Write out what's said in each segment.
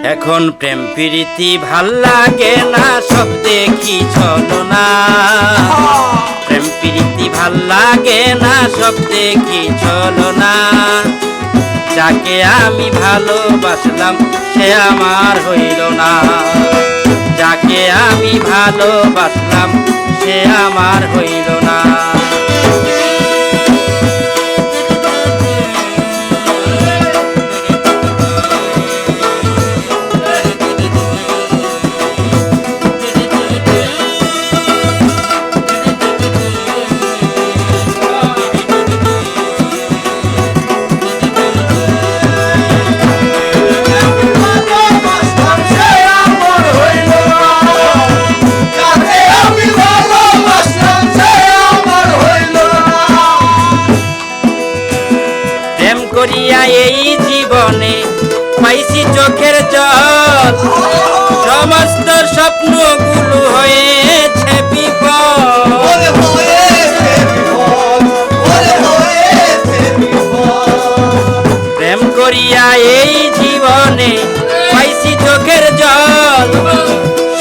এখন প্রেম প্রীতি ভাল লাগে না, সব দেখি চলো না। প্রেম প্রীতি ভাল লাগে না, সব দেখি চলো না। যাকে আমি ভালোবাসলাম সে আমার হইল না। যাকে আমি ভালোবাসলাম সে আমার হইল না। করিয়া এই জীবনে পাইছি চোখের জল, সমস্ত স্বপ্নগুলো হয়েছে বিফল। প্রেম করিয়া এই জীবনে পাইছি চোখের জল,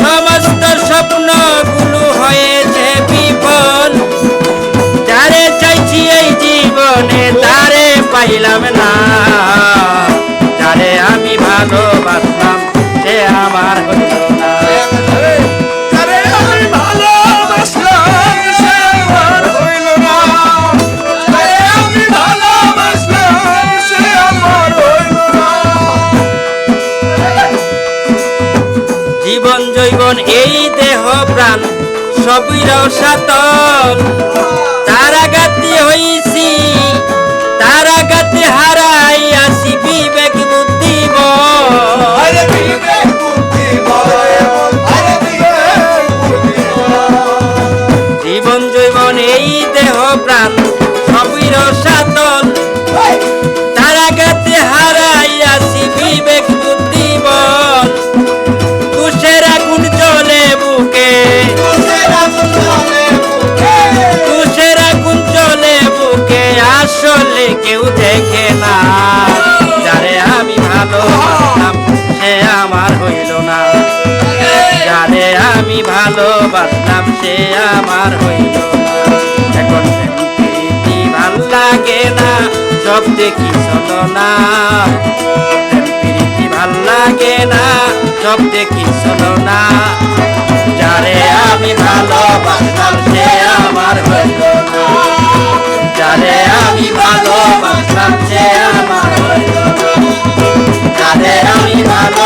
সমস্ত স্বপ্নগুলো হয়েছে বিফল। যারে চাইছি এই জীবনে তারে পাইলাম না। যারে আমি ভালোবাসলাম সে আমার হইল না। যারে আমি ভালোবাসলাম সে আমার হইল না। যারে আমি ভালোবাসলাম সে আমার হইল না। জীবন জৈবন এই দেহ প্রাণ সবই রসাতল। তারাগাতি হইছি, তারাগাতি হারাই আসি বিবেক বুদ্ধি জীবন জৈবন এই দেহ প্রাণ সবই রসাতল। তারাগাতি হারাই আসি বিবেক বুদ্ধি বল। তুষের আগুন জ্বলে বুকে, তুষের আগুন জ্বলে বুকে, আসলে কেউ দেখে না। যারে আমি ভালোবাসলাম সে আমার হইল না। যারে আমি ভালোবাসলাম সে আমার হইল না। এখন প্রেম প্রীতি ভাল লাগে না, সব দেখি চলো না। প্রেম প্রীতি ভাল লাগে না, সব দেখি চলো না। যারে আমি ভালোবাসলাম সে আমার হইল না। যারে আমি ভালোবাসলাম সে আমার হইল না। যারে আমি ভালো